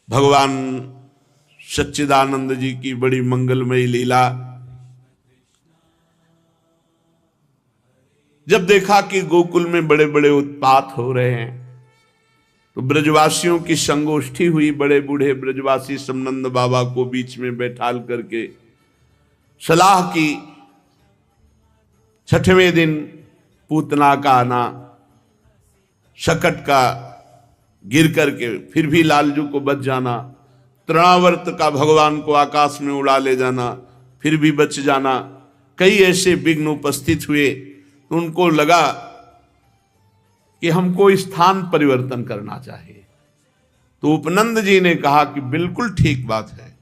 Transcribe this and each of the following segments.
भगवान सच्चिदानंद जी की बड़ी मंगलमयी लीला। जब देखा कि गोकुल में बड़े बड़े उत्पात हो रहे हैं तो ब्रजवासियों की संगोष्ठी हुई। बड़े बूढ़े ब्रजवासी समनंद बाबा को बीच में बैठाल करके सलाह की। छठवें दिन पूतना का आना, शकट का गिर करके फिर भी लालजू को बच जाना, तृणावर्त का भगवान को आकाश में उड़ा ले जाना, फिर भी बच जाना, कई ऐसे विघ्न उपस्थित हुए तो उनको लगा कि हमको स्थान परिवर्तन करना चाहिए। तो उपनंद जी ने कहा कि बिल्कुल ठीक बात है,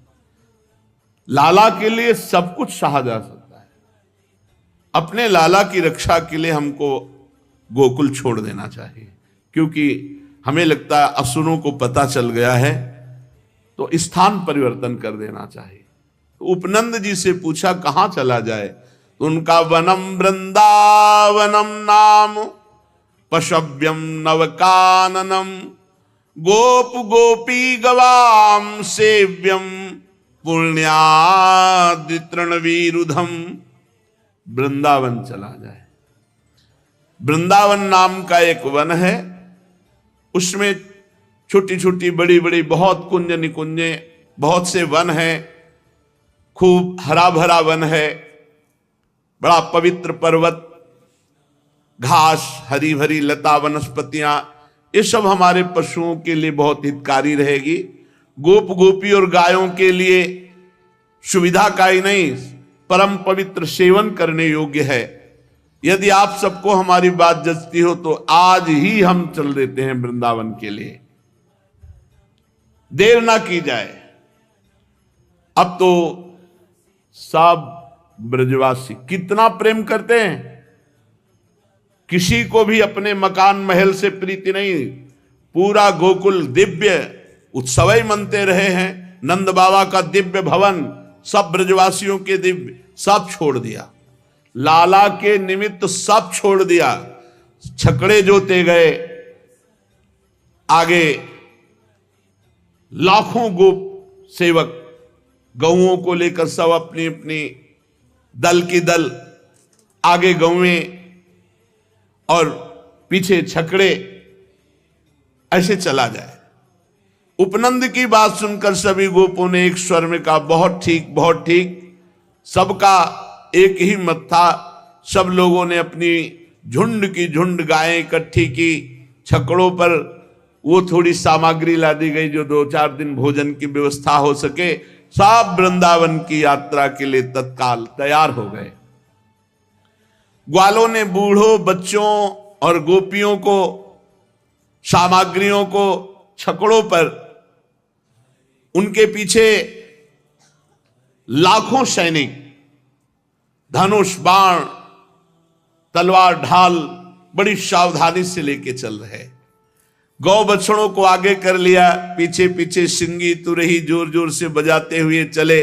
लाला के लिए सब कुछ सहा जा सकता है, अपने लाला की रक्षा के लिए हमको गोकुल छोड़ देना चाहिए, क्योंकि हमें लगता है असुरों को पता चल गया है, तो स्थान परिवर्तन कर देना चाहिए। तो उपनंद जी से पूछा कहां चला जाए, तो उनका वनम वृंदावनम नाम पशव्यम नवकाननम गोप गोपी गवाम सेव्यम पुण्यादि तृणवीरुधम। वृंदावन चला जाए। वृंदावन नाम का एक वन है, उसमें छोटी छोटी बड़ी बड़ी बहुत कुंज निकुंजे, बहुत से वन हैं, खूब हरा भरा वन है, बड़ा पवित्र पर्वत, घास, हरी भरी लता वनस्पतियां, ये सब हमारे पशुओं के लिए बहुत हितकारी रहेगी। गोप गोपी और गायों के लिए सुविधा का ही नहीं, परम पवित्र सेवन करने योग्य है। यदि आप सबको हमारी बात जचती हो तो आज ही हम चल देते हैं वृंदावन के लिए, देर ना की जाए। अब तो सब ब्रजवासी कितना प्रेम करते हैं, किसी को भी अपने मकान महल से प्रीति नहीं। पूरा गोकुल दिव्य उत्सव ही मनते रहे हैं। नंद बाबा का दिव्य भवन, सब ब्रजवासियों के दिव्य, सब छोड़ दिया, लाला के निमित्त सब छोड़ दिया। छकड़े जोते गए, आगे लाखों गोप सेवक गौओं को लेकर सब अपनी अपनी दल की दल, आगे गौएं और पीछे छकड़े, ऐसे चला जाए। उपनंद की बात सुनकर सभी गोपों ने एक स्वर में कहा बहुत ठीक, बहुत ठीक। सबका एक ही मत था। सब लोगों ने अपनी झुंड की झुंड गायें इकट्ठी की। छकड़ों पर वो थोड़ी सामग्री ला दी गई जो 2-4 दिन भोजन की व्यवस्था हो सके। सब वृंदावन की यात्रा के लिए तत्काल तैयार हो गए। ग्वालों ने बूढ़ों, बच्चों और गोपियों को, सामग्रियों को छकड़ों पर, उनके पीछे लाखों सैनिक धनुष, बाण, तलवार, ढाल बड़ी सावधानी से लेके चल रहे। गौ बछड़ों को आगे कर लिया, पीछे पीछे सिंगी तुरही जोर जोर से बजाते हुए चले।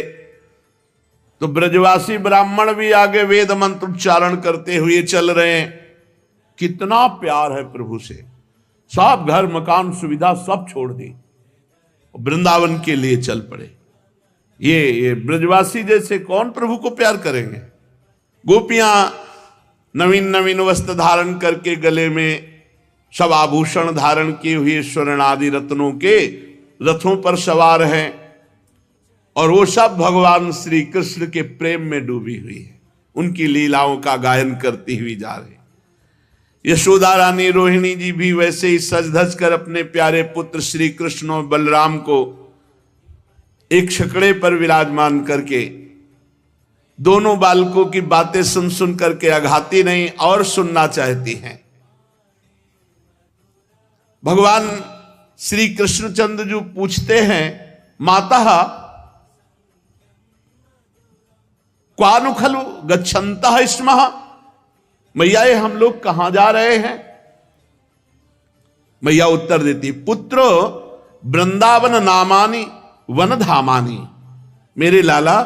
तो ब्रजवासी ब्राह्मण भी आगे वेद मंत्र उच्चारण करते हुए चल रहे हैं। कितना प्यार है प्रभु से। सब घर मकान सुविधा सब छोड़ दी, वृंदावन के लिए चल पड़े। ये ब्रजवासी जैसे कौन प्रभु को प्यार करेंगे। गोपियां नवीन नवीन वस्त्र धारण करके, गले में सब आभूषण धारण किए हुए, स्वर्ण आदि रत्नों के रथों पर सवार हैं, और वो सब भगवान श्री कृष्ण के प्रेम में डूबी हुई है। उनकी लीलाओं का गायन करती हुई जा रही। यशोदा रानी, रोहिणी जी भी वैसे ही सज धज कर अपने प्यारे पुत्र श्री कृष्ण और बलराम को एक छकड़े पर विराजमान करके दोनों बालकों की बातें सुन सुन करके अघाती नहीं और सुनना चाहती हैं। भगवान श्री कृष्णचंद्र जी पूछते हैं, माता क्वानु खलु गच्छन्तः स्मः, मैया ये हम लोग कहां जा रहे हैं। मैया उत्तर देती, पुत्रो वृंदावन नामानि वन धामानि। मेरे लाला,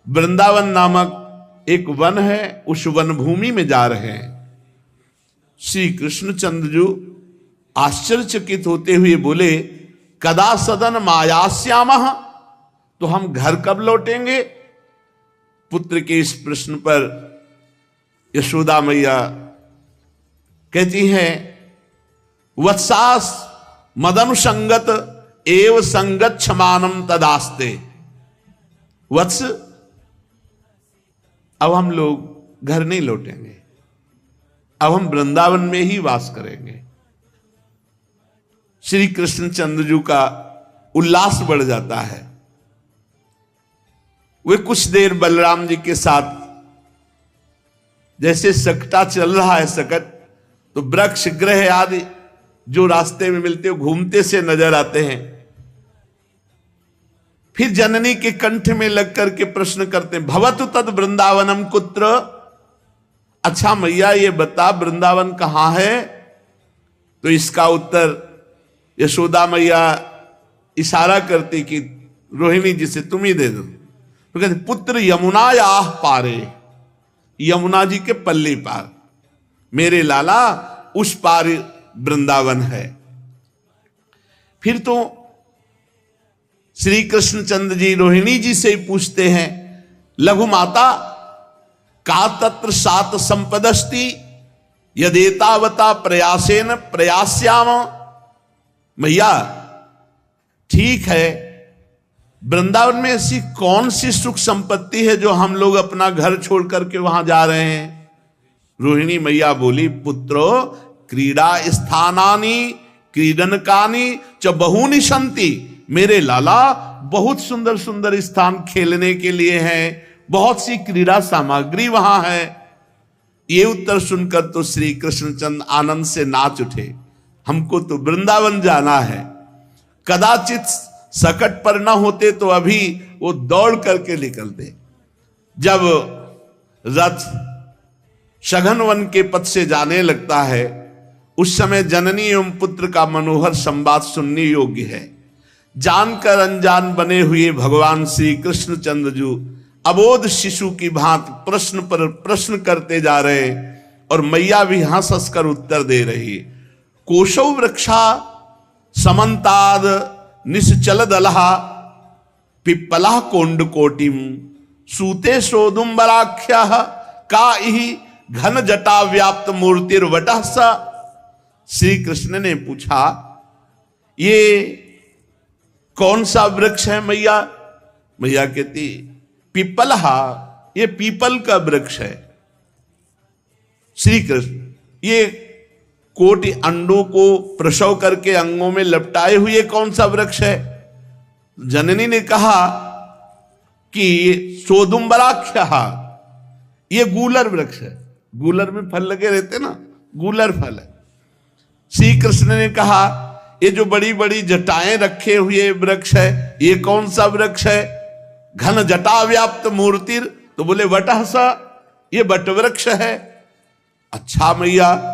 वृंदावन नामक एक वन है, उस वन भूमि में जा रहे हैं। श्री कृष्णचंद्र जी आश्चर्यचकित होते हुए बोले, कदा सदन मायास्यामः, तो हम घर कब लौटेंगे? पुत्र के इस प्रश्न पर यशोदा मैया कहती हैं, वत्सास मदनुसंगत एव संगच्छमानम तदास्ते। वत्स, अब हम लोग घर नहीं लौटेंगे, अब हम वृंदावन में ही वास करेंगे। श्री कृष्णचंद्र जी का उल्लास बढ़ जाता है। वे कुछ देर बलराम जी के साथ, जैसे सकटा चल रहा है सकट, तो वृक्ष ग्रह आदि जो रास्ते में मिलते हो घूमते से नजर आते हैं। फिर जननी के कंठ में लग करके प्रश्न करते हैं, भवतु तद वृंदावनम कुत्र। अच्छा मैया ये बता वृंदावन कहां है? तो इसका उत्तर यशोदा मैया इशारा करती कि रोहिणी जी से तुम ही दे दो। तो कहते पुत्र यमुना या पारे, यमुना जी के पल्ली पार, मेरे लाला उस पार वृंदावन है। फिर तो श्री कृष्णचंद्र जी रोहिणी जी से ही पूछते हैं, लघु माता का तत्र सात संपदस्ति यदेतावता प्रयासेन प्रयास्याम। मैया ठीक है, वृंदावन में ऐसी कौन सी सुख संपत्ति है जो हम लोग अपना घर छोड़ करके वहां जा रहे हैं? रोहिणी मैया बोली, पुत्रो क्रीड़ा स्थानानि क्रीडनकानि च बहूनि सन्ति। मेरे लाला बहुत सुंदर सुंदर स्थान खेलने के लिए हैं, बहुत सी क्रीड़ा सामग्री वहां है। ये उत्तर सुनकर तो श्री कृष्णचंद्र आनंद से नाच उठे। हमको तो वृंदावन जाना है। कदाचित सकट पर न होते तो अभी वो दौड़ करके निकलते। जब रथ सघन वन के पथ से जाने लगता है, उस समय जननी एवं पुत्र का मनोहर संवाद सुनने योग्य है। जानकर अनजान बने हुए भगवान श्री कृष्णचंद्र जी अबोध शिशु की भांति प्रश्न पर प्रश्न करते जा रहे, और मैया भी हंस हंस कर उत्तर दे रही। कोशौ वृक्षा समन्ताद निश्चल दलहा पिप्पला कोंड कोटिम सूते सोदुम्बराख्या का ही घन जटा व्याप्त मूर्तिर्वटः सा। श्री कृष्ण ने पूछा, ये कौन सा वृक्ष है मैया? मैया कहती, पिप्पलहा, ये पीपल का वृक्ष है। श्री कृष्ण, ये कोटि अंडों को प्रसव करके अंगों में लपटाए हुए कौन सा वृक्ष है? जननी ने कहा कि सोदुम्बराख्या, ये गूलर वृक्ष है। गूलर में फल लगे रहते ना, गूलर फल है। श्री कृष्ण ने कहा, ये जो बड़ी बड़ी जटाएं रखे हुए वृक्ष है, ये कौन सा वृक्ष है? घन जटा व्याप्त मूर्तिर, तो बोले वटः सा, ये वट वृक्ष है। अच्छा मैया,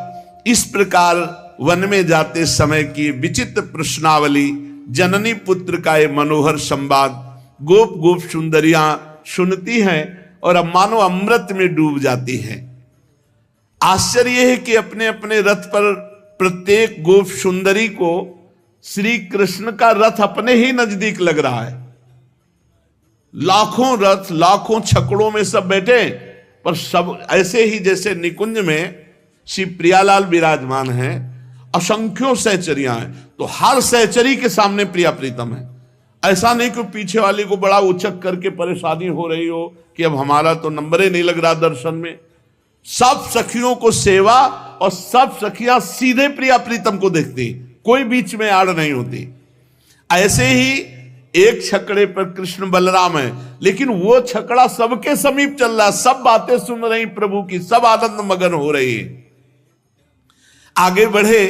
इस प्रकार वन में जाते समय की विचित्र प्रश्नावली, जननी पुत्र का ये मनोहर संवाद गोप गोप सुंदरियां सुनती हैं और अब मानो अमृत में डूब जाती हैं। आश्चर्य है कि अपने अपने रथ पर प्रत्येक गोप सुंदरी को श्री कृष्ण का रथ अपने ही नजदीक लग रहा है। लाखों रथ, लाखों छकड़ों में सब बैठे, पर सब ऐसे ही जैसे निकुंज में श्री प्रियालाल विराजमान हैं, असंख्यों सहचरियां हैं, तो हर सहचरी के सामने प्रिया प्रीतम है। ऐसा नहीं कि पीछे वाली को बड़ा उचक करके परेशानी हो रही हो कि अब हमारा तो नंबर ही नहीं लग रहा दर्शन में। सब सखियों को सेवा, और सब सखियां सीधे प्रिया प्रीतम को देखती, कोई बीच में आड़ नहीं होती। ऐसे ही एक छकड़े पर कृष्ण बलराम है, लेकिन वो छकड़ा सबके समीप चल रहा, सब बातें सुन रही प्रभु की, सब आनंद मगन हो रही है। आगे बढ़े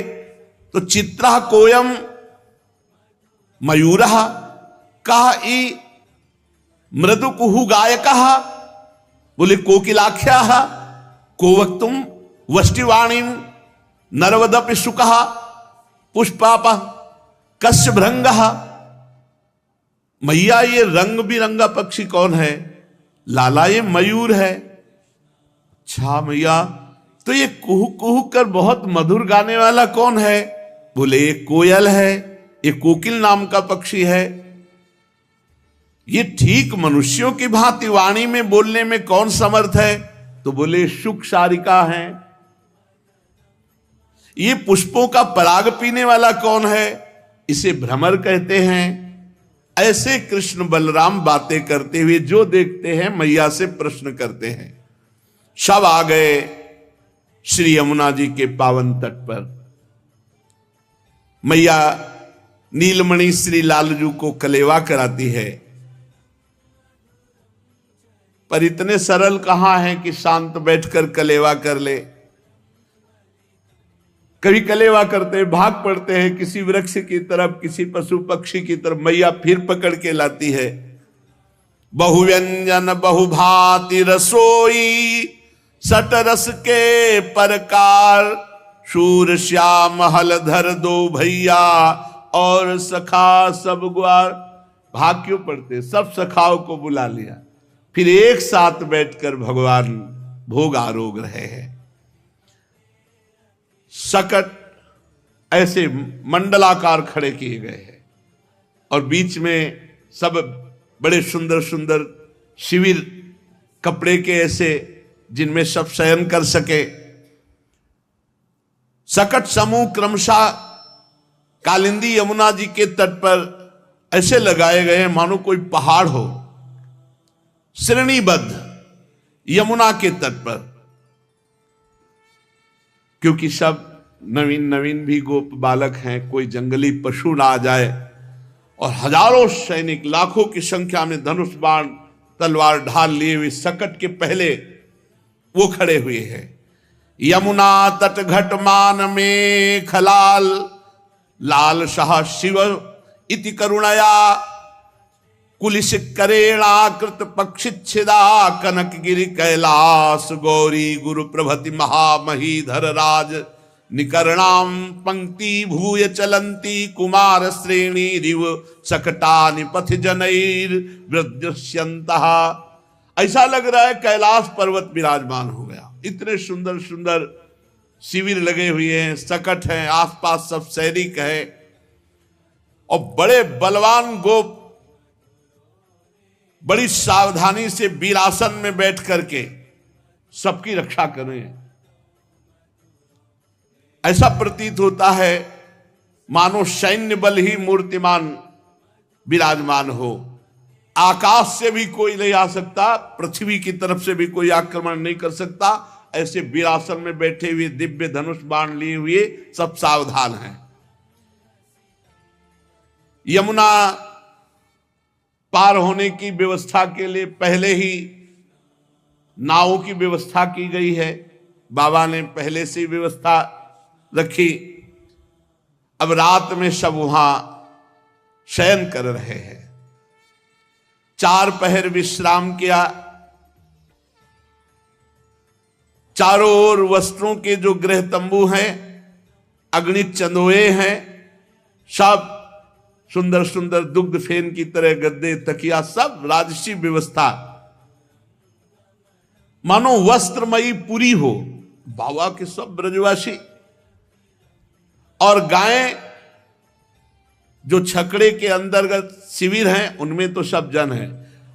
तो चित्रा कोयम मयूर कहा ई मृदु कुहु गायक, बोले कोकिलाख्या को वक्तुम वष्टिवाणी नरवदपि शुक पुष्पाप कश्य भृंग। मैया ये रंग बिरंगा पक्षी कौन है? लाला ये मयूर है। अच्छा मैया, तो ये कुहू कुहू कर बहुत मधुर गाने वाला कौन है? बोले ये कोयल है। एक कोकिल नाम का पक्षी है। ये ठीक मनुष्यों की भांति वाणी में बोलने में कौन समर्थ है? तो बोले शुक सारिका है। ये पुष्पों का पराग पीने वाला कौन है? इसे भ्रमर कहते हैं। ऐसे कृष्ण बलराम बातें करते हुए जो देखते हैं मैया से प्रश्न करते हैं। सब आ गए श्री यमुना जी के पावन तट पर। मैया नीलमणि श्री लालजू को कलेवा कराती है, पर इतने सरल कहां है कि शांत बैठकर कलेवा कर ले। कभी कलेवा करते भाग पड़ते हैं किसी वृक्ष की तरफ, किसी पशु पक्षी की तरफ, मैया फिर पकड़ के लाती है। बहुव्यंजन बहुभांति रसोई, सट रस के परकार, शूर श्याम हलधर दो भैया, और सखा सब ग्वार। भाग क्यों पड़ते? सब सखाओं को बुला लिया, फिर एक साथ बैठकर भगवान भोग आरोग रहे हैं। सकट ऐसे मंडलाकार खड़े किए गए हैं और बीच में सब बड़े सुंदर सुंदर शिविर कपड़े के ऐसे जिनमें सब शयन कर सके। सकट समूह क्रमशः कालिंदी यमुना जी के तट पर ऐसे लगाए गए हैं मानो कोई पहाड़ हो, श्रेणीबद्ध यमुना के तट पर। क्योंकि सब नवीन नवीन भी गोप बालक हैं, कोई जंगली पशु ना आ जाए। और हजारों सैनिक लाखों की संख्या में धनुष बाण तलवार ढाल लिए हुए सकट के पहले वो खड़े हुए हैं। यमुना तट घटमान में खलाल, लाल शाह शिव इति करुणया, कुलिश करेणाकृत पक्षिच्छिदा, कनक गिरि कैलास गौरी गुरु प्रभति महामहीधर राज, निकर्णाम पंक्ति भूय चलंती, कुमार श्रेणी रिव सकटानि पथ जनैर वृद्यस्यन्तः। ऐसा लग रहा है कैलाश पर्वत विराजमान हो गया। इतने सुंदर सुंदर शिविर लगे हुए हैं, सकट हैं, आसपास सब सैनिक है और बड़े बलवान गोप बड़ी सावधानी से वीरासन में बैठ करके सबकी रक्षा कर रहे हैं। ऐसा प्रतीत होता है मानो सैन्य बल ही मूर्तिमान विराजमान हो। आकाश से भी कोई नहीं आ सकता, पृथ्वी की तरफ से भी कोई आक्रमण नहीं कर सकता। ऐसे वीरासन में बैठे हुए दिव्य धनुष बाण लिए हुए सब सावधान हैं। यमुना पार होने की व्यवस्था के लिए पहले ही नावों की व्यवस्था की गई है। बाबा ने पहले से व्यवस्था रखी। अब रात में सब वहां शयन कर रहे हैं। 4 पहर विश्राम किया। चारों ओर वस्त्रों के जो गृह तंबू हैं, अगणित चंदोए हैं, सब सुंदर सुंदर दुग्ध फेन की तरह गद्दे तकिया, सब राजसी व्यवस्था, मानो वस्त्रमयी पूरी हो। बाबा के सब ब्रजवासी और गायें जो छकड़े के अंतर्गत शिविर हैं उनमें तो सब जन हैं।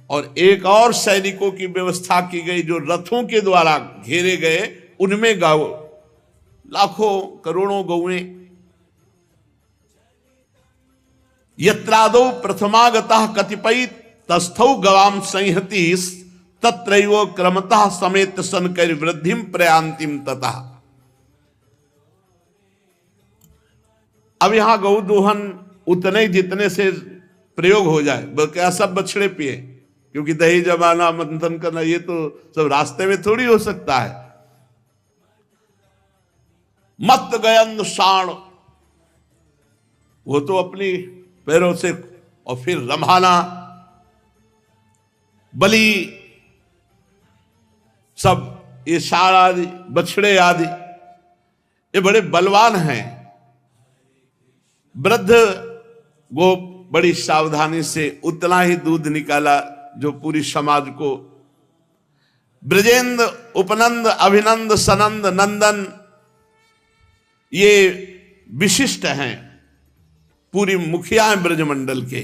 और एक और सैनिकों की व्यवस्था की गई जो रथों के द्वारा घेरे गए, उनमें गौ लाखों करोड़ों गौएं। यत्रादौ प्रथमागतः कतिपय तस्थौ गवाम संहति, तत्रैव क्रमतः समेत सनकर वृद्धिम प्रयांतिम ततः। अब यहां गौ दोहन उतने जितने से प्रयोग हो जाए, बल्कि सब बछड़े पिए, क्योंकि दही जमाना मंथन करना ये तो सब रास्ते में थोड़ी हो सकता है। मत गयन शाण, वो तो अपनी पैरों से, और फिर रम्हाना, बलि, सब ये साड़ आदि, बछड़े आदि, ये बड़े बलवान हैं। वृद्ध गोप बड़ी सावधानी से उतना ही दूध निकाला जो पूरी समाज को। ब्रजेंद्र उपनंद अभिनंद सनंद नंदन ये विशिष्ट हैं। पूरी मुखिया है ब्रजमंडल के,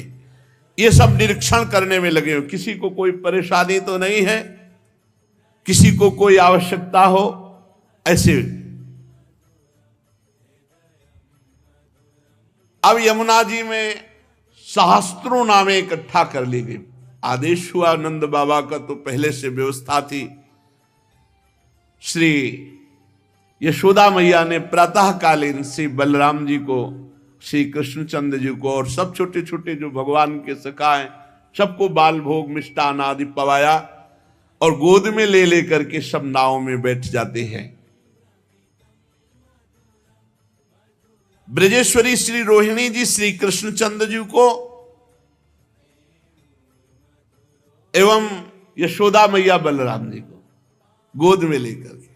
ये सब निरीक्षण करने में लगे हो, किसी को कोई परेशानी तो नहीं है, किसी को कोई आवश्यकता हो। ऐसे अब यमुना जी में सहस्त्रों नामें इकट्ठा कर ली गई। आदेश हुआ नंद बाबा का, तो पहले से व्यवस्था थी। श्री यशोदा मैया ने प्रातःकालीन श्री बलराम जी को, श्री कृष्णचंद्र जी को और सब छोटे छोटे जो भगवान के सखा हैं सबको बाल भोग मिष्टान आदि पवाया और गोद में ले लेकर के सब नाव में बैठ जाते हैं। ब्रजेश्वरी श्री रोहिणी जी श्री कृष्णचंद्र जी को एवं यशोदा मैया बलराम जी को गोद में लेकर के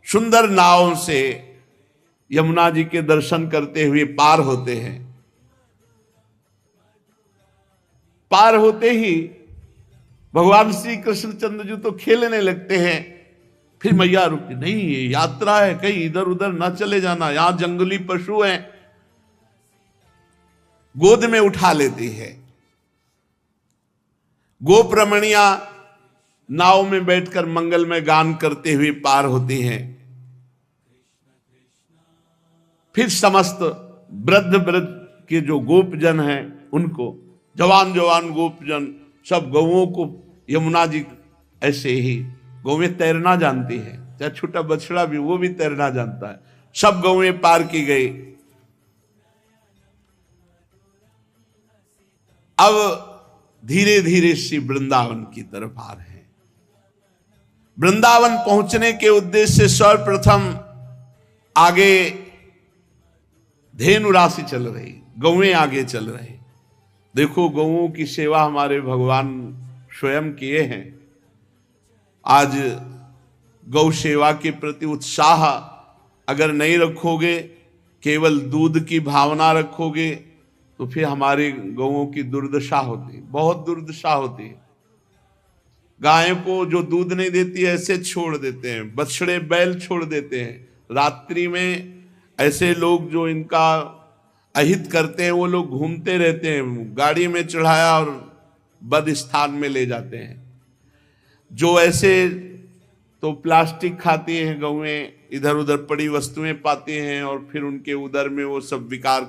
सुंदर नाव से यमुना जी के दर्शन करते हुए पार होते हैं। पार होते ही भगवान श्री कृष्णचंद्र जी तो खेलने लगते हैं। फिर मैया रुकती, नहीं ये यात्रा है, कहीं इधर उधर ना चले जाना, यहां जंगली पशु हैं। गोद में उठा लेती है। गोप रमणिया नाव में बैठकर मंगल में गान करते हुए पार होती हैं। फिर समस्त वृद्ध वृद्ध के जो गोपजन हैं उनको, जवान जवान गोपजन सब गौओं को यमुना जी ऐसे ही गौएं तैरना जानती है, चाहे छोटा बछड़ा भी वो भी तैरना जानता है। सब गौएं पार की गई। अब धीरे धीरे श्री वृंदावन की तरफ आ रहे हैं। वृंदावन पहुंचने के उद्देश्य से सर्वप्रथम आगे धेनु राशि चल रही, गौएं आगे चल रही। देखो गौओं की सेवा हमारे भगवान स्वयं किए हैं। आज गौ सेवा के प्रति उत्साह अगर नहीं रखोगे, केवल दूध की भावना रखोगे, तो फिर हमारे गौओं की दुर्दशा होती है, बहुत दुर्दशा होती है। गायों को जो दूध नहीं देती है ऐसे छोड़ देते हैं, बछड़े बैल छोड़ देते हैं। रात्रि में ऐसे लोग जो इनका अहित करते हैं वो लोग घूमते रहते हैं, गाड़ी में चढ़ाया और बद स्थान में ले जाते हैं। जो ऐसे तो प्लास्टिक खाती हैं गौएं, इधर उधर पड़ी वस्तुएं पाती हैं और फिर उनके उदर में वो सब विकार,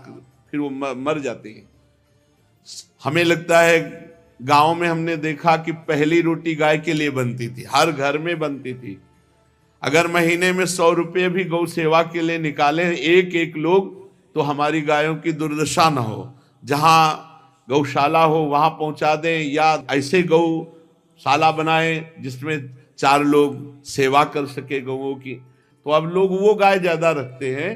फिर वो मर जाती हैं। हमें लगता है गांव में हमने देखा कि पहली रोटी गाय के लिए बनती थी, हर घर में बनती थी। अगर महीने में 100 रुपये भी गौ सेवा के लिए निकाले एक एक लोग, तो हमारी गायों की दुर्दशा न हो। जहां गौशाला हो वहां पहुंचा दें, या ऐसे गौशाला बनाए जिसमें 4 लोग सेवा कर सके गौओं की। तो अब लोग वो गाय ज्यादा रखते हैं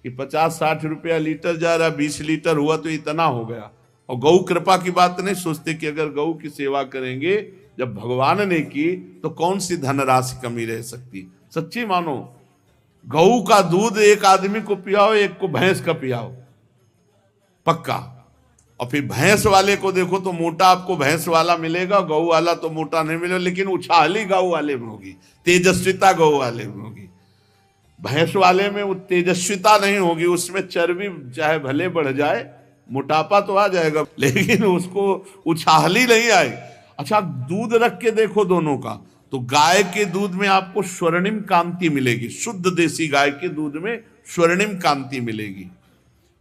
कि 50-60 रुपया लीटर जा रहा, 20 लीटर हुआ तो इतना हो गया। और गौ कृपा की बात नहीं सोचते कि अगर गौ की सेवा करेंगे जब भगवान ने की तो कौन सी धनराशि कमी रह सकती। सच्ची मानो, गऊ का दूध एक आदमी को पियाओ, एक को भैंस का पियाओ, पक्का। और फिर भैंस वाले को देखो तो मोटा आपको भैंस वाला मिलेगा, गऊ वाला तो मोटा नहीं मिलेगा, लेकिन उछाली गऊ वाले में होगी, तेजस्विता गऊ वाले में होगी। भैंस वाले में वो तेजस्विता नहीं होगी, उसमें चर्बी चाहे भले बढ़ जाए, मोटापा तो आ जाएगा, लेकिन उसको उछाली नहीं आए। अच्छा, दूध रख के देखो दोनों का, तो गाय के दूध में आपको स्वर्णिम कांति मिलेगी, शुद्ध देसी गाय के दूध में स्वर्णिम कांति मिलेगी।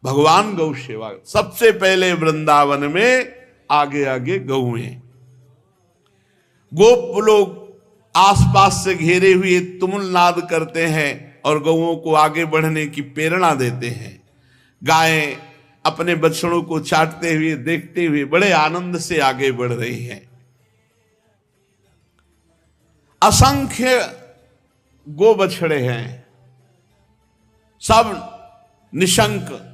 भगवान गौ सेवा सबसे पहले वृंदावन में आगे आगे गौएं। गोप लोग आसपास से घेरे हुए तुमुल नाद करते हैं और गौओं को आगे बढ़ने की प्रेरणा देते हैं। गायें अपने बछड़ों को चाटते हुए देखते हुए बड़े आनंद से आगे बढ़ रही हैं। असंख्य गो बछड़े हैं, सब निशंक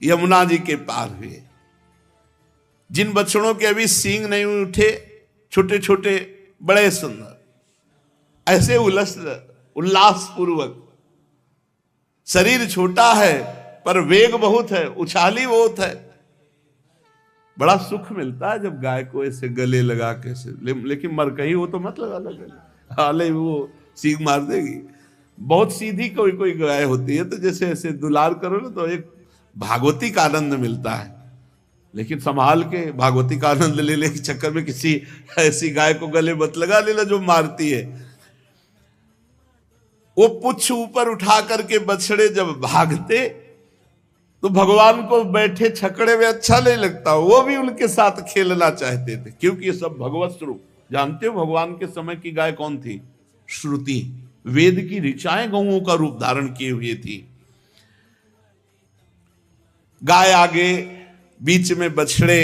यमुना जी के पार हुए। जिन बछड़ों के अभी सींग नहीं उठे, छोटे छोटे बड़े सुंदर, ऐसे उल्लास पूर्वक, शरीर छोटा है पर वेग बहुत है, उछाली बहुत है। बड़ा सुख मिलता है जब गाय को ऐसे गले लगा के से, लेकिन मर कहीं हो तो मत लगा गले, हाले वो सींग मार देगी। बहुत सीधी कोई कोई गाय होती है, तो जैसे ऐसे दुलार करो ना तो एक भागवती का आनंद मिलता है। लेकिन संभाल के भागवती का आनंद लेने के चक्कर में किसी ऐसी गाय को गले मत लगा लेना जो मारती है। वो पुच्छ ऊपर उठा करके बछड़े जब भागते तो भगवान को बैठे छकड़े में अच्छा नहीं लगता, वो भी उनके साथ खेलना चाहते थे, क्योंकि ये सब भगवत स्वरूप। जानते हो भगवान के समय की गाय कौन थी? श्रुति, वेद की ऋचाएं गौओं का रूप धारण किए हुए थी। गाय आगे, बीच में बछड़े,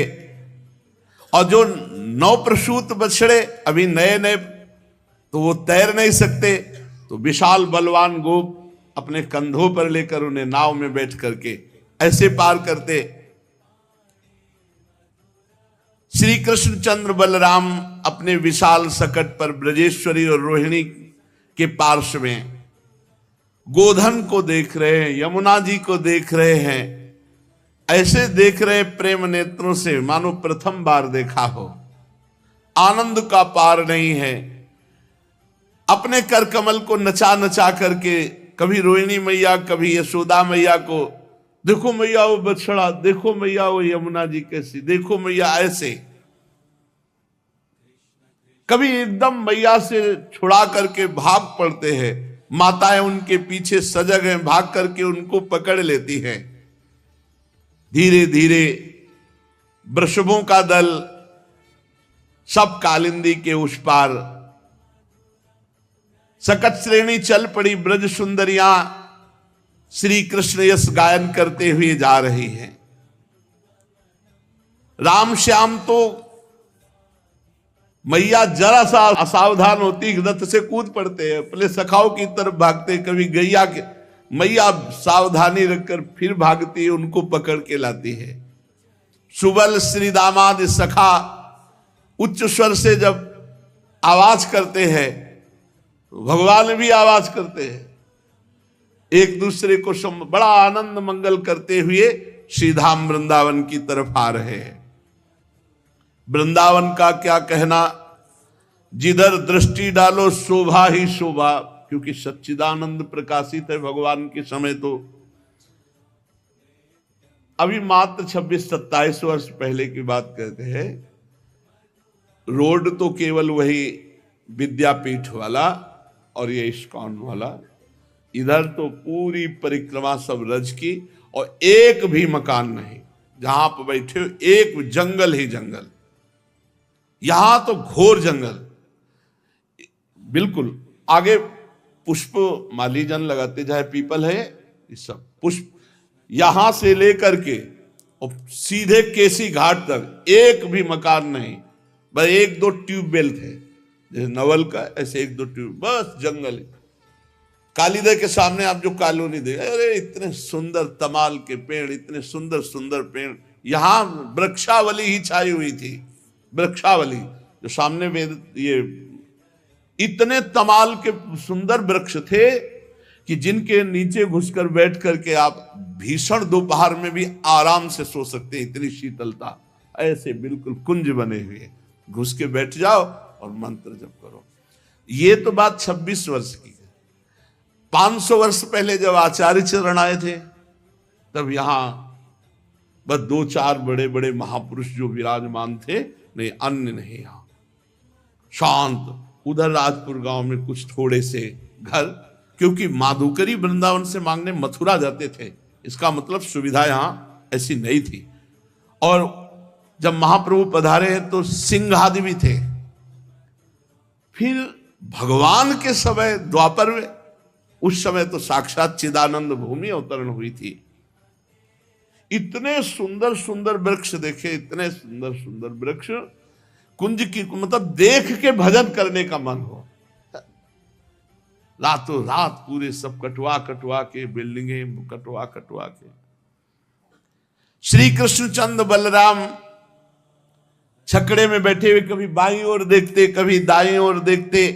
और जो नवप्रसूत बछड़े अभी नए नए तो वो तैर नहीं सकते, तो विशाल बलवान गोप अपने कंधों पर लेकर उन्हें नाव में बैठ करके ऐसे पार करते। श्री कृष्णचंद्र बलराम अपने विशाल सकट पर ब्रजेश्वरी और रोहिणी के पार्श्व में गोधन को देख रहे हैं, यमुना जी को देख रहे हैं, ऐसे देख रहे प्रेम नेत्रों से मानो प्रथम बार देखा हो। आनंद का पार नहीं है। अपने कर कमल को नचा नचा करके कभी रोहिणी मैया, कभी यशोदा मैया को, देखो मैया वो बछड़ा, देखो मैया वो यमुना जी कैसी, देखो मैया ऐसे। कभी एकदम मैया से छुड़ा करके भाग पड़ते हैं, माताएं उनके पीछे सजग हैं, भाग करके उनको पकड़ लेती हैं। धीरे धीरे वृषभों का दल सब कालिंदी के उस पार, सकट श्रेणी चल पड़ी। ब्रज सुंदरियां श्री कृष्ण यश गायन करते हुए जा रही हैं। राम श्याम तो मैया जरा सा असावधान होती रथ से कूद पड़ते हैं, अपने सखाओं की तरफ भागते। कभी गैया के मैया सावधानी रखकर फिर भागती है, उनको पकड़ के लाती है। सुबल श्री दामाद सखा उच्च स्वर से जब आवाज करते हैं तो भगवान भी आवाज करते हैं। एक दूसरे को बड़ा आनंद मंगल करते हुए श्रीधाम वृंदावन की तरफ आ रहे हैं। वृंदावन का क्या कहना, जिधर दृष्टि डालो शोभा ही शोभा, क्योंकि सच्चिदानंद प्रकाशित है भगवान के समय। तो अभी मात्र 26-27 वर्ष पहले की बात कहते हैं। रोड तो केवल वही विद्यापीठ वाला और ये इस्कॉन वाला, इधर तो पूरी परिक्रमा सब रज की, और एक भी मकान नहीं जहां पर बैठे हो, एक जंगल ही जंगल। यहां तो घोर जंगल, बिल्कुल। आगे पुष्प मालीजन लगाते, चाहे पीपल है, ये सब पुष्प, यहां से लेकर के और सीधे केसी घाट तक एक भी मकान नहीं, बस 1-2 ट्यूबवेल थे, जैसे नवल का ऐसे 1-2 ट्यूब, बस जंगल है। कालीदह के सामने आप जो कॉलोनी देख, अरे इतने सुंदर तमाल के पेड़, इतने सुंदर सुंदर पेड़, यहां वृक्षावली ही छाई हुई थी। वृक्षावली जो सामने वेद, ये इतने तमाल के सुंदर वृक्ष थे कि जिनके नीचे घुसकर बैठ करके आप भीषण दोपहर में भी आराम से सो सकते हैं, इतनी शीतलता। ऐसे बिल्कुल कुंज बने हुए, घुस के बैठ जाओ और मंत्र जप करो। ये तो बात 26 वर्ष की है। 500 वर्ष पहले जब आचार्य चरण आए थे, तब यहां बस 2-4 बड़े बड़े महापुरुष जो विराजमान थे, नहीं अन्य नहीं। यहां शांत, उधर राजपुर गांव में कुछ थोड़े से घर, क्योंकि माधुकरी वृंदावन से मांगने मथुरा जाते थे, इसका मतलब सुविधा यहां ऐसी नहीं थी। और जब महाप्रभु पधारे हैं तो सिंह आदि भी थे। फिर भगवान के समय द्वापर में, उस समय तो साक्षात चिदानंद भूमि अवतरण हुई थी। इतने सुंदर सुंदर वृक्ष देखे, इतने सुंदर सुंदर वृक्ष, कुंज की मतलब देख के भजन करने का मन हो। रातों रात पूरे सब कटवा कटवा के, बिल्डिंगें कटवा कटवा के। श्री कृष्णचंद्र बलराम छकड़े में बैठे हुए कभी बाईं ओर देखते, कभी दाईं ओर देखते।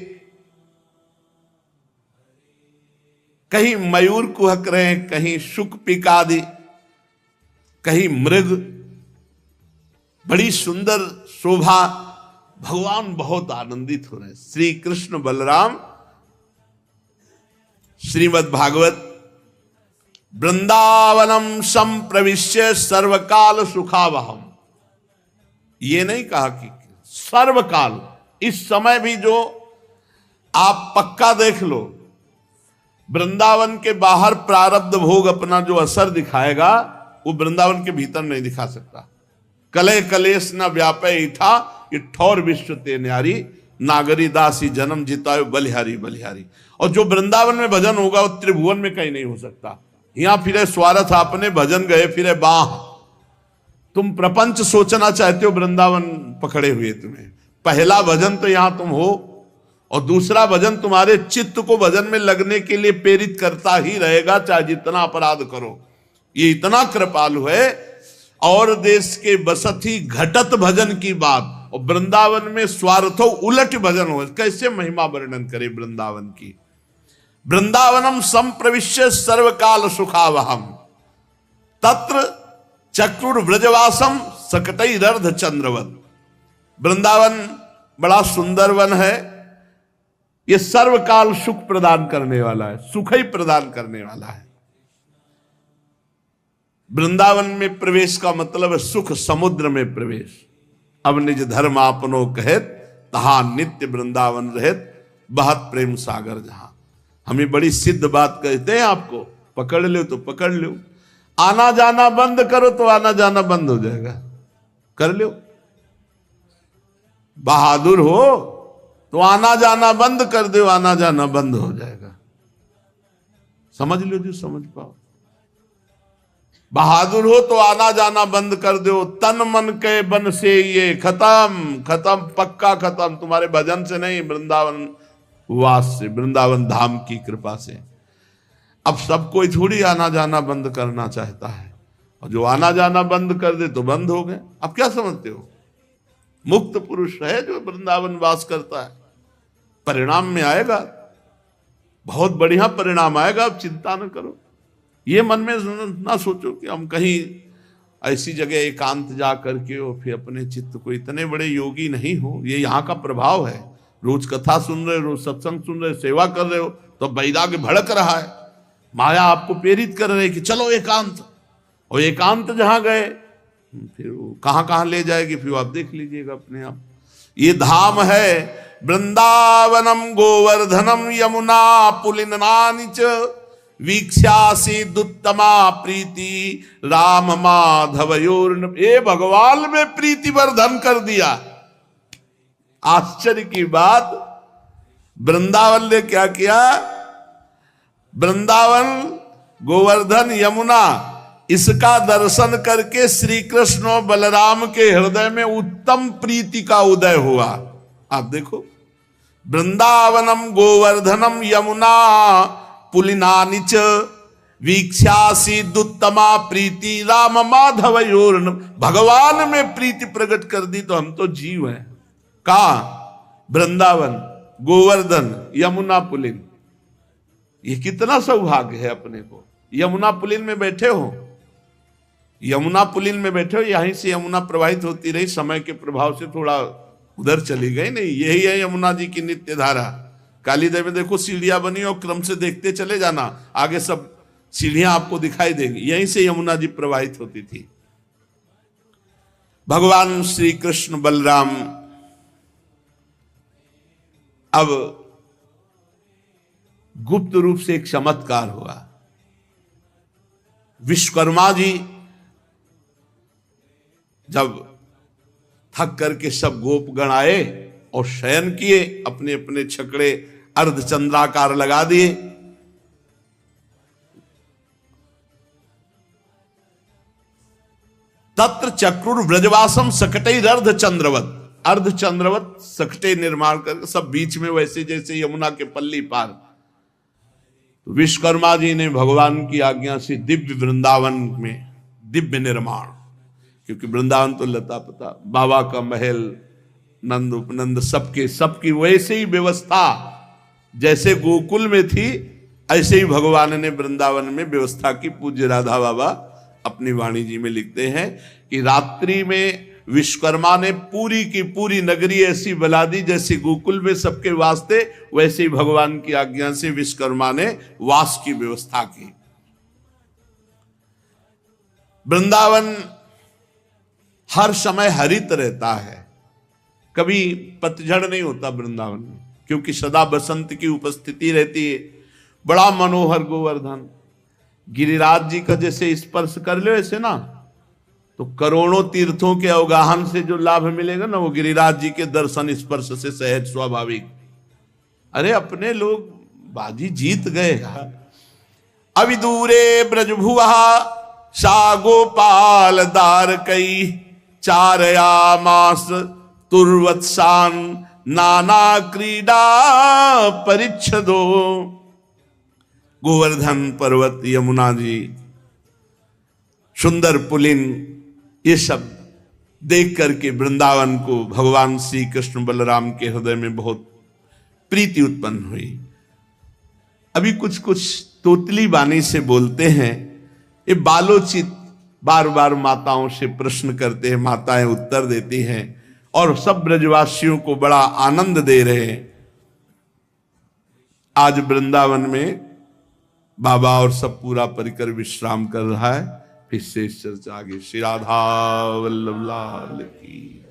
कहीं मयूर कुहक रहे हैं, कहीं शुक पिकादि, कहीं मृग, बड़ी सुंदर शोभा। भगवान बहुत आनंदित हो रहे हैं। श्री कृष्ण बलराम श्रीमद् भागवत वृंदावनम संप्रविश्य सर्वकाल सुखावहम। ये नहीं कहा कि सर्वकाल, इस समय भी जो आप पक्का देख लो, वृंदावन के बाहर प्रारब्ध भोग अपना जो असर दिखाएगा वो वृंदावन के भीतर नहीं दिखा सकता। कले कलेश न व्यापे ईठा, ये ठौर विश्व ते न्यारी, नागरी दासी जन्म जितायो बलिहारी बलिहारी। और जो वृंदावन में भजन होगा वो त्रिभुवन में कहीं नहीं हो सकता। यहां फिरे स्वार्थ आपने, भजन गए फिरे बाह। तुम प्रपंच सोचना चाहते हो, वृंदावन पकड़े हुए तुम्हें। पहला भजन तो यहां तुम हो, और दूसरा भजन तुम्हारे चित्त को भजन में लगने के लिए प्रेरित करता ही रहेगा, चाहे जितना अपराध करो। ये इतना कृपालु है। और देश के बसती घटत भजन की बात, और वृंदावन में स्वार्थो उलट भजन हो। कैसे महिमा वर्णन करे वृंदावन की। वृंदावनम संप्रविश्य सर्वकाल सुखावहम, तत्र चक्रुर व्रजवासम सकटई रर्ध चंद्रवत। वृंदावन बड़ा सुंदर वन है। ये सर्वकाल सुख प्रदान करने वाला है, सुख ही प्रदान करने वाला है। वृंदावन में प्रवेश का मतलब है सुख समुद्र में प्रवेश। अब निज धर्म आपनो कहत, तहा नित्य वृंदावन रहत, बहत प्रेम सागर जहां। हमें बड़ी सिद्ध बात कहते हैं आपको, पकड़ लो तो पकड़ लो। आना जाना बंद करो तो आना जाना बंद हो जाएगा। कर लो, बहादुर हो तो आना जाना बंद कर दो, आना जाना बंद हो जाएगा। समझ लो जो समझ पाओ। बहादुर हो तो आना जाना बंद कर दो। तन मन के बन से ये खत्म खत्म, पक्का खत्म। तुम्हारे भजन से नहीं, वृंदावन वास से, वृंदावन धाम की कृपा से। अब सब कोई थोड़ी आना जाना बंद करना चाहता है, और जो आना जाना बंद कर दे तो बंद हो गए। अब क्या समझते हो? मुक्त पुरुष है जो वृंदावन वास करता है। परिणाम में आएगा, बहुत बढ़िया परिणाम आएगा। अब चिंता न करो। ये मन में ना सोचो कि हम कहीं ऐसी जगह एकांत जा करके और फिर अपने चित्त को, इतने बड़े योगी नहीं हो। ये यहाँ का प्रभाव है। रोज कथा सुन रहे हो, रोज सत्संग सुन रहे हो, सेवा कर रहे हो, तो वैराग्य भड़क रहा है। माया आपको प्रेरित कर रही है कि चलो एकांत। और एकांत जहां गए फिर वो कहां कहां ले जाएगी, फिर आप देख लीजिएगा अपने आप। ये धाम है वृंदावनम गोवर्धनम यमुना पुलिनानि च, वीक्षासी दुत्तमा प्रीति राम माधवयोर। ये भगवान में प्रीति वर्धन कर दिया। आश्चर्य की बात, वृंदावन ने क्या किया? वृंदावन गोवर्धन यमुना, इसका दर्शन करके श्री कृष्ण और बलराम के हृदय में उत्तम प्रीति का उदय हुआ। आप देखो, वृंदावनम गोवर्धनम यमुना पुलिनानि च, वीक्षासी दुत्तमा प्रीति राम माधवयोर। भगवान में प्रीति प्रकट कर दी तो हम तो जीव हैं। कहा? वृंदावन, गोवर्धन, यमुना पुलिन। ये कितना सौभाग्य है अपने को। यमुना पुलिन में बैठे हो, यमुना पुलिन में बैठे हो। यहीं से यमुना प्रवाहित होती रही, समय के प्रभाव से थोड़ा उधर चली गई। नहीं, यही है यमुना जी की नित्य धारा। कालीदेव में देखो सीढ़ियां बनी, और क्रम से देखते चले जाना, आगे सब सीढ़ियां आपको दिखाई देंगी। यहीं से यमुना जी प्रवाहित होती थी। भगवान श्री कृष्ण बलराम अब गुप्त रूप से एक चमत्कार हुआ। विश्वकर्मा जी जब थक करके सब गोपगण आए और शयन किए, अपने अपने छकड़े अर्धचंद्राकार लगा दिए। तत्र चक्रुर व्रजवासम सकटई अर्ध चंद्रवत। अर्ध चंद्रवत सकटे निर्माण करके सब बीच में, वैसे जैसे यमुना के पल्ली पार। तो विश्वकर्मा जी ने भगवान की आज्ञा से दिव्य वृंदावन में दिव्य निर्माण, क्योंकि वृंदावन तो लता पता, बाबा का महल, नंद उपनंद, सबकी वैसे ही व्यवस्था जैसे गोकुल में थी, ऐसे ही भगवान ने वृंदावन में व्यवस्था की। पूज्य राधा बाबा अपनी वाणी जी में लिखते हैं कि रात्रि में विश्वकर्मा ने पूरी की पूरी नगरी ऐसी बना दी जैसे गोकुल में सबके वास्ते, वैसे ही भगवान की आज्ञा से विश्वकर्मा ने वास की व्यवस्था की। वृंदावन हर समय हरित रहता है, कभी पतझड़ नहीं होता वृंदावन में, क्योंकि सदा बसंत की उपस्थिति रहती है। बड़ा मनोहर गोवर्धन, गिरिराज जी का जैसे स्पर्श कर लो ऐसे ना, तो करोड़ों तीर्थों के अवगाहन से जो लाभ मिलेगा ना, वो गिरिराज जी के दर्शन स्पर्श से सहज स्वाभाविक। अरे अपने लोग बाजी जीत गए। अभी दूरे ब्रजभुआ सा गोपाल दार कई, चारया मास तुर्वत्सान नाना क्रीडा परिच्छदो। गोवर्धन पर्वत, यमुना जी, सुंदर पुलिन, ये सब देख करके वृंदावन को भगवान श्री कृष्ण बलराम के हृदय में बहुत प्रीति उत्पन्न हुई। अभी कुछ कुछ तोतली बानी से बोलते हैं, ये बालोचित बार बार माताओं से प्रश्न करते हैं, माताएं उत्तर देती हैं और सब ब्रजवासियों को बड़ा आनंद दे रहे हैं। आज वृंदावन में बाबा और सब पूरा परिकर विश्राम कर रहा है। फिर से चर्चा आगे। श्री राधा वल्लभ लाल की।